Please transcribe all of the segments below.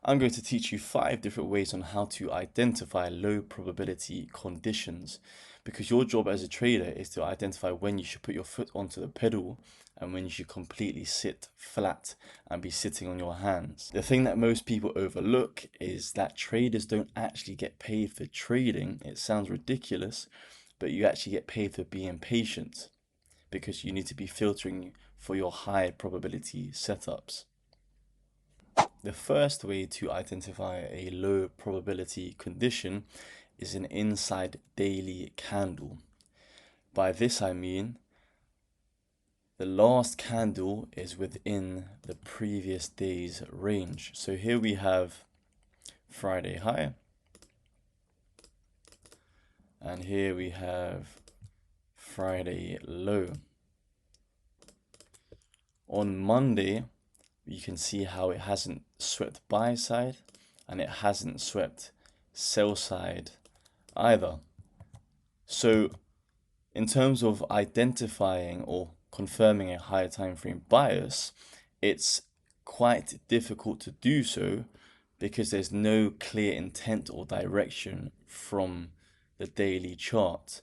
I'm going to teach you 5 different ways on how to identify low probability conditions, because your job as a trader is to identify when you should put your foot onto the pedal and when you should completely sit flat and be sitting on your hands. The thing that most people overlook is that traders don't actually get paid for trading. It sounds ridiculous, but you actually get paid for being patient, because you need to be filtering for your high probability setups. The first way to identify a low probability condition is an inside daily candle. By this I mean the last candle is within the previous day's range. So here we have Friday high, and here we have Friday low. On Monday, you can see how it hasn't swept buy side and it hasn't swept sell side either. So in terms of identifying or confirming a higher time frame bias, it's quite difficult to do so because there's no clear intent or direction from the daily chart.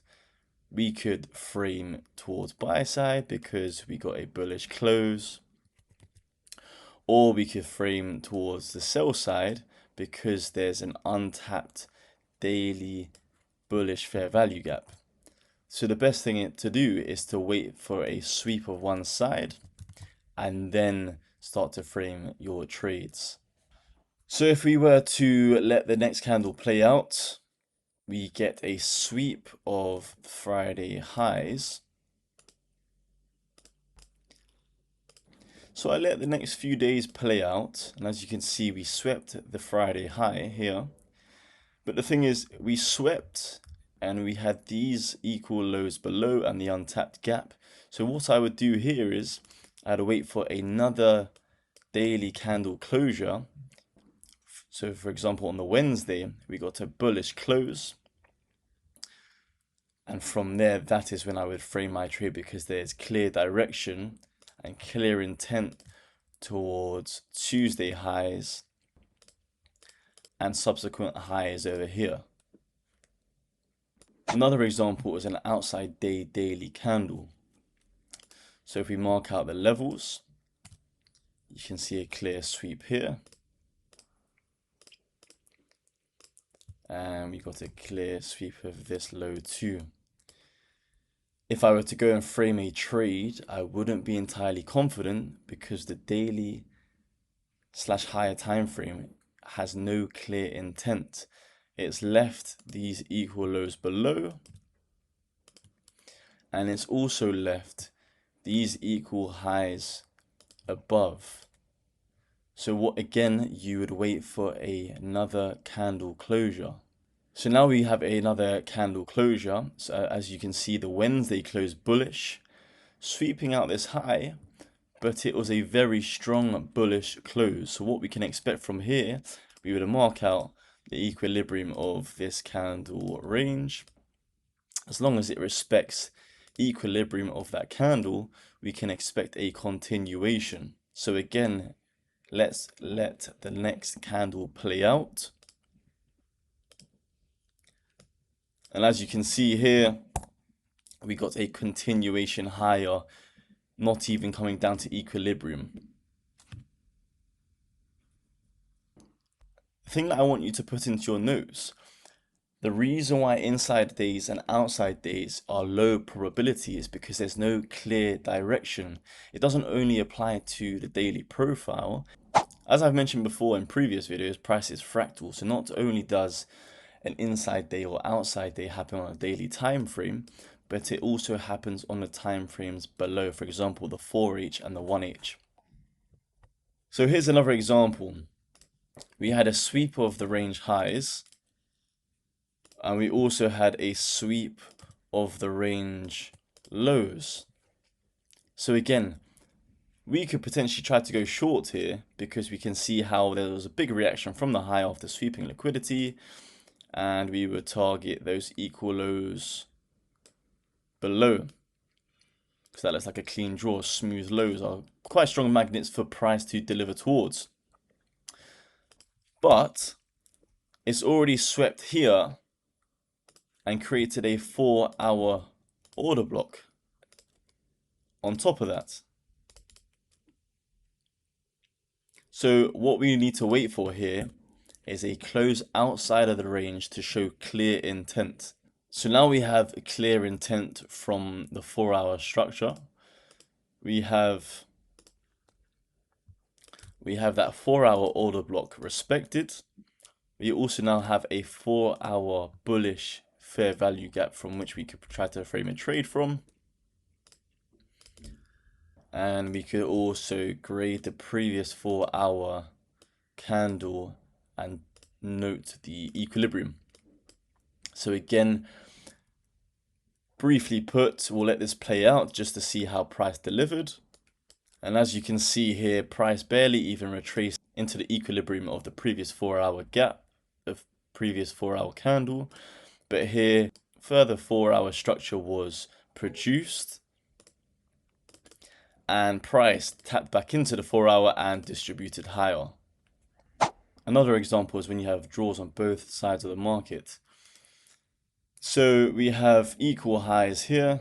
We could frame towards buy side because we got a bullish close, or we could frame towards the sell side because there's an untapped daily bullish fair value gap. So the best thing to do is to wait for a sweep of one side and then start to frame your trades. So if we were to let the next candle play out, we get a sweep of Friday highs. So I let the next few days play out, and as you can see, we swept the Friday high here. But the thing is, we swept and we had these equal lows below and the untapped gap. So what I would do here is I'd wait for another daily candle closure. So for example, on the Wednesday, we got a bullish close. And from there, that is when I would frame my trade, because there's clear direction and clear intent towards Tuesday highs and subsequent highs over here. Another example is an outside day daily candle. So if we mark out the levels, you can see a clear sweep here. And we got a clear sweep of this low too. If I were to go and frame a trade, I wouldn't be entirely confident because the daily / higher time frame has no clear intent. It's left these equal lows below, and it's also left these equal highs above. So what, again, you would wait for another candle closure. So now we have another candle closure. So as you can see, the Wednesday closed bullish, sweeping out this high, but it was a very strong bullish close. So what we can expect from here, we would mark out the equilibrium of this candle range. As long as it respects equilibrium of that candle, we can expect a continuation. So again, let's let the next candle play out. And as you can see here, we got a continuation higher, not even coming down to equilibrium. The thing that I want you to put into your notes, the reason why inside days and outside days are low probability is because there's no clear direction. It doesn't only apply to the daily profile. As I've mentioned before in previous videos, price is fractal. So not only does an inside day or outside day happen on a daily time frame, but it also happens on the time frames below, for example, the 4H and the 1H. So here's another example. We had a sweep of the range highs, and we also had a sweep of the range lows. So again, we could potentially try to go short here because we can see how there was a big reaction from the high after sweeping liquidity, and we would target those equal lows below. So that looks like a clean draw. Smooth lows are quite strong magnets for price to deliver towards. but it's already swept here and created a 4-hour order block on top of that. So what we need to wait for here is a close outside of the range to show clear intent. So now we have a clear intent from the 4-hour structure. We have that 4-hour order block respected. We also now have a 4-hour bullish fair value gap from which we could try to frame a trade from. And we could also grade the previous 4-hour candle and note the equilibrium. So again, briefly put, we'll let this play out just to see how price delivered. And as you can see here, price barely even retraced into the equilibrium of the previous 4-hour gap, the previous 4-hour candle. But here, further 4-hour structure was produced, and price tapped back into the 4-hour and distributed higher. Another example is when you have draws on both sides of the market. So we have equal highs here.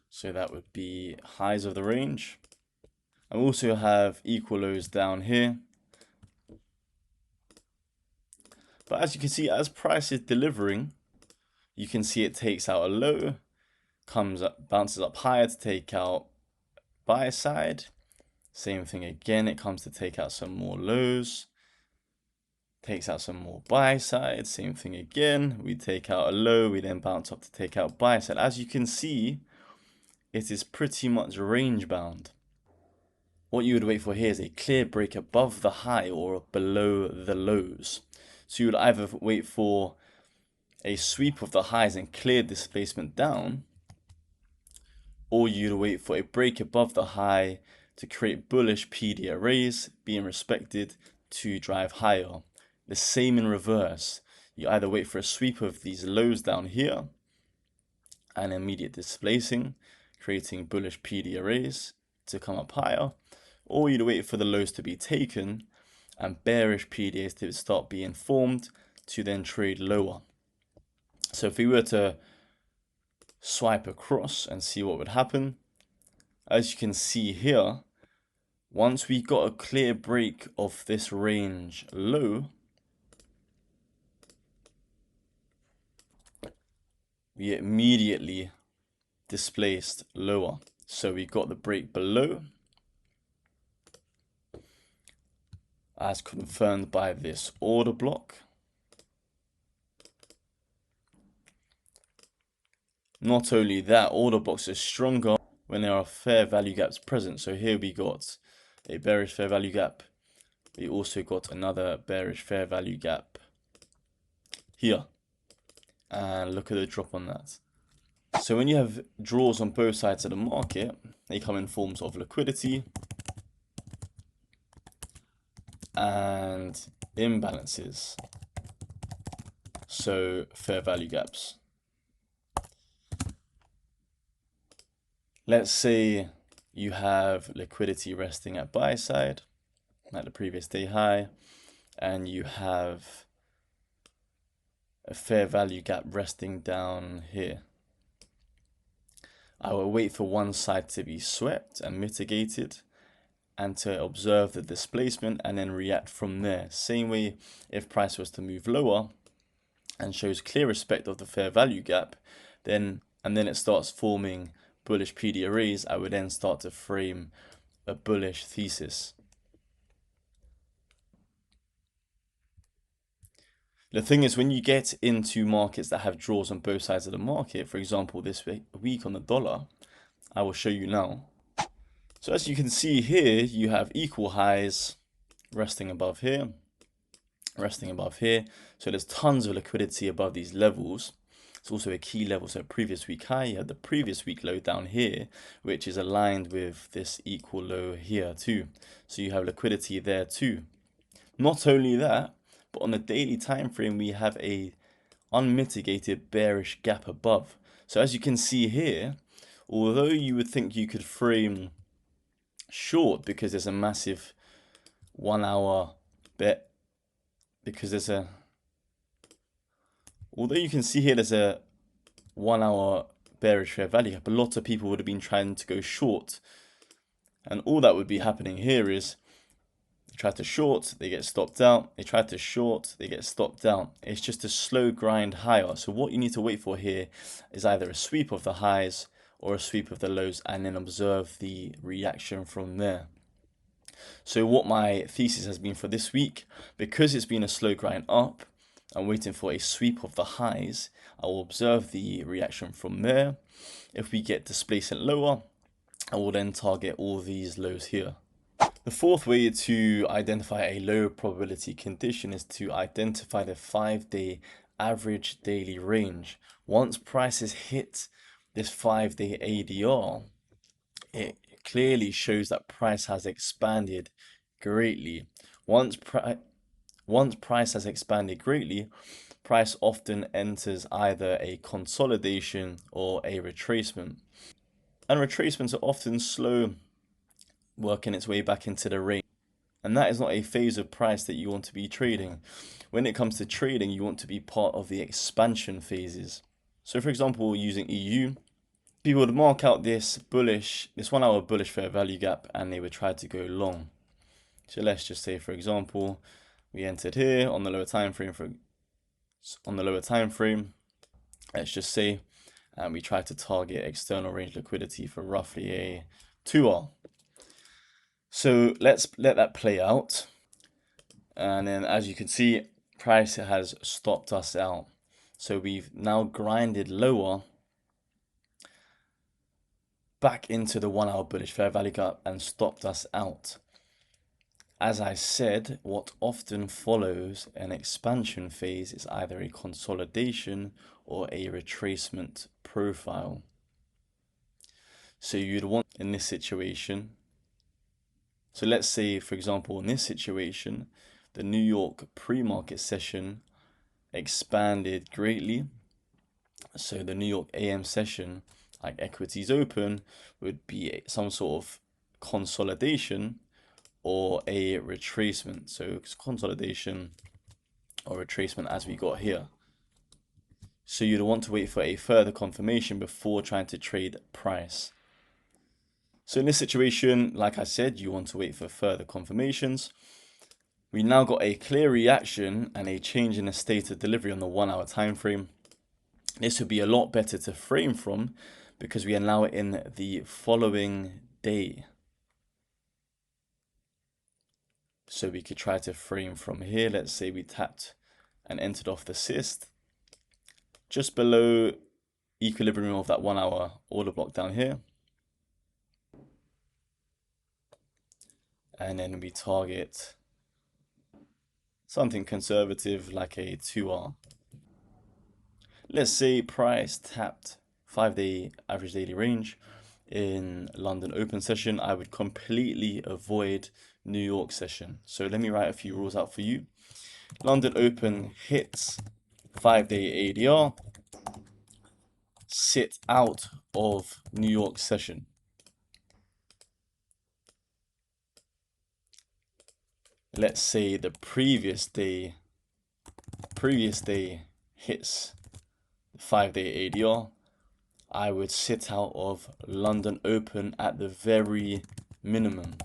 So that would be highs of the range. And we also have equal lows down here. But as you can see, as price is delivering, you can see it takes out a low, comes up, bounces up higher to take out buy side. Same thing again, it comes to take out some more lows, takes out some more buy side. Same thing again, we take out a low, we then bounce up to take out buy side. As you can see, it is pretty much range bound. What you would wait for here is a clear break above the high or below the lows. So you would either wait for a sweep of the highs and clear displacement down, or you'd wait for a break above the high to create bullish PD arrays being respected to drive higher. The same in reverse. You either wait for a sweep of these lows down here and immediate displacing, creating bullish PD arrays to come up higher, or you'd wait for the lows to be taken and bearish PDAs to start being formed to then trade lower. So if we were to swipe across and see what would happen, as you can see here, once we got a clear break of this range low, we immediately displaced lower. So we got the break below, as confirmed by this order block. Not only that, order blocks are stronger when there are fair value gaps present. So here we got a bearish fair value gap. We also got another bearish fair value gap here. And look at the drop on that. So when you have draws on both sides of the market, they come in forms of liquidity and imbalances. So fair value gaps. Let's say you have liquidity resting at buy side, at the previous day high, and you have a fair value gap resting down here. I will wait for one side to be swept and mitigated and to observe the displacement and then react from there. Same way if price was to move lower and shows clear respect of the fair value gap, and then it starts forming bullish PD arrays, I would then start to frame a bullish thesis. The thing is, when you get into markets that have draws on both sides of the market, for example, this week on the dollar, I will show you now. So as you can see here, you have equal highs resting above here, resting above here. So there's tons of liquidity above these levels. It's also a key level. So previous week high, you had the previous week low down here, which is aligned with this equal low here too. So you have liquidity there too. Not only that, but on the daily time frame, we have a unmitigated bearish gap above. So as you can see here, although you would think you could frame short because there's a massive 1 hour bet, because although you can see here there's a 1 hour bearish fair value gap, a lot of people would have been trying to go short, and all that would be happening here is they try to short, they get stopped out, they try to short, they get stopped out. It's just a slow grind higher. So what you need to wait for here is either a sweep of the highs or a sweep of the lows, and then observe the reaction from there. So what my thesis has been for this week, because it's been a slow grind up, I'm waiting for a sweep of the highs. I will observe the reaction from there. If we get displacement lower, I will then target all these lows here. The fourth way to identify a low probability condition is to identify the 5-day average daily range. Once prices hit this 5-day ADR, it clearly shows that price has expanded greatly. Once price has expanded greatly, price often enters either a consolidation or a retracement. And retracements are often slow, working its way back into the range. And that is not a phase of price that you want to be trading. When it comes to trading, you want to be part of the expansion phases. So for example, using EU, people would mark out this 1 hour bullish fair value gap, and they would try to go long. So let's just say, for example, we entered here on the lower time frame let's just say, and we try to target external range liquidity for roughly a 2R. So let's let that play out. And then as you can see, price has stopped us out. So we've now grinded lower back into the 1 hour bullish fair value gap and stopped us out. As I said, what often follows an expansion phase is either a consolidation or a retracement profile. So you'd want in this situation, so let's say, for example, in this situation, the New York pre-market session expanded greatly. So the New York AM session, like equities open, would be some sort of consolidation or a retracement. So consolidation or retracement as we got here. So you'd want to wait for a further confirmation before trying to trade price. So in this situation, like I said, you want to wait for further confirmations. We now got a clear reaction and a change in the state of delivery on the 1 hour time frame. This would be a lot better to frame from because we are now in the following day. So we could try to frame from here. Let's say we tapped and entered off the cyst just below equilibrium of that 1 hour order block down here. And then we target something conservative like a 2R. Let's say price tapped 5-day average daily range in London open session. I would completely avoid New York session. So let me write a few rules out for you. London open hits 5-day ADR, sit out of New York session. Let's say the previous day hits the 5-day ADR, I would sit out of London open at the very minimum.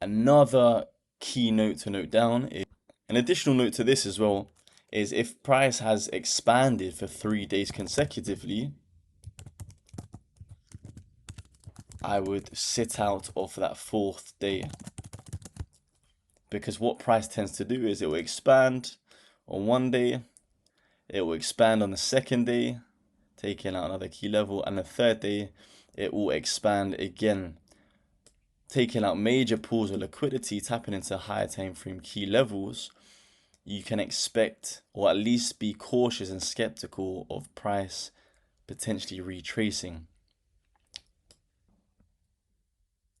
Another key note to note down is, an additional note to this as well, is if price has expanded for 3 days consecutively, I would sit out of that 4th day. Because what price tends to do is it will expand on 1 day, it will expand on the 2nd day, taking out another key level, and the 3rd day, it will expand again, taking out major pools of liquidity, tapping into higher time frame key levels. You can expect, or at least be cautious and skeptical of price potentially retracing.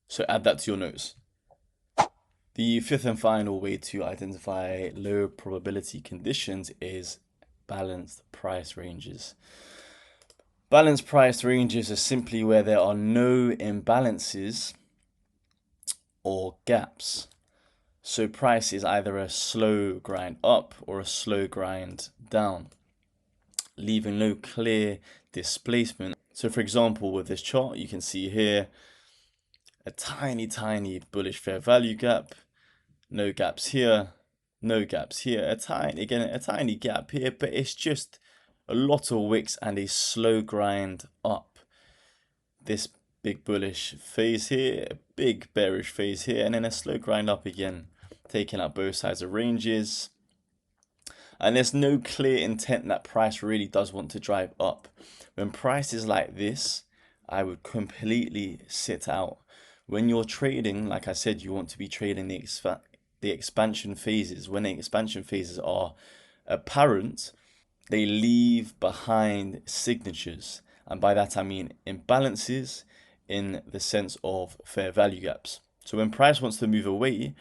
So add that to your notes. The fifth and final way to identify low probability conditions is balanced price ranges. Balanced price ranges are simply where there are no imbalances or gaps. So price is either a slow grind up or a slow grind down, leaving no clear displacement. So for example, with this chart, you can see here a tiny bullish fair value gap, no gaps here, no gaps here, a tiny gap here, but it's just a lot of wicks and a slow grind up. This big bullish phase here, a big bearish phase here, and then a slow grind up again, taking out both sides of ranges. And there's no clear intent that price really does want to drive up. When price is like this, I would completely sit out. When you're trading, like I said, you want to be trading the expansion phases. When the expansion phases are apparent, they leave behind signatures. And by that I mean imbalances in the sense of fair value gaps. So when price wants to move away,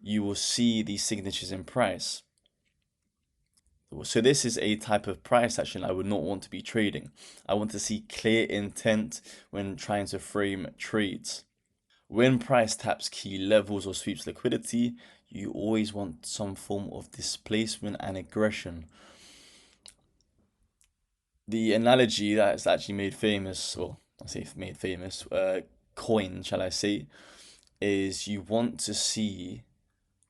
you will see these signatures in price. So this is a type of price action I would not want to be trading. I want to see clear intent when trying to frame trades. When price taps key levels or sweeps liquidity, you always want some form of displacement and aggression. The analogy that's actually made famous, or I say made famous, coin, shall I say, is you want to see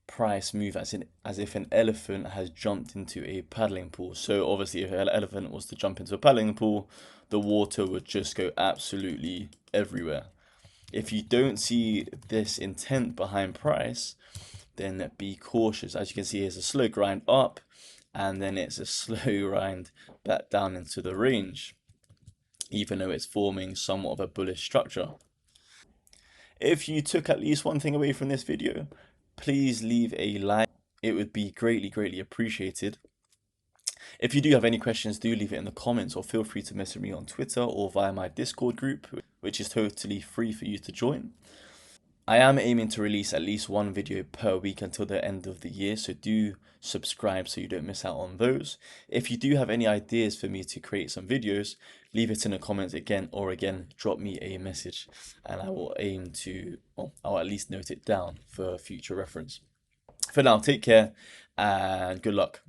price move as if an elephant has jumped into a paddling pool. So obviously if an elephant was to jump into a paddling pool, the water would just go absolutely everywhere. If you don't see this intent behind price, then be cautious. As you can see, here's a slow grind up, and then it's a slow grind back down into the range, even though it's forming somewhat of a bullish structure. If you took at least one thing away from this video, please leave a like. It would be greatly appreciated. If you do have any questions, do leave it in the comments, or feel free to message me on Twitter or via my Discord group, which is totally free for you to join. I am aiming to release at least one video per week until the end of the year, so do subscribe so you don't miss out on those. If you do have any ideas for me to create some videos, leave it in the comments again, or again, drop me a message and I will aim to, well, I'll at least note it down for future reference. For now, take care and good luck.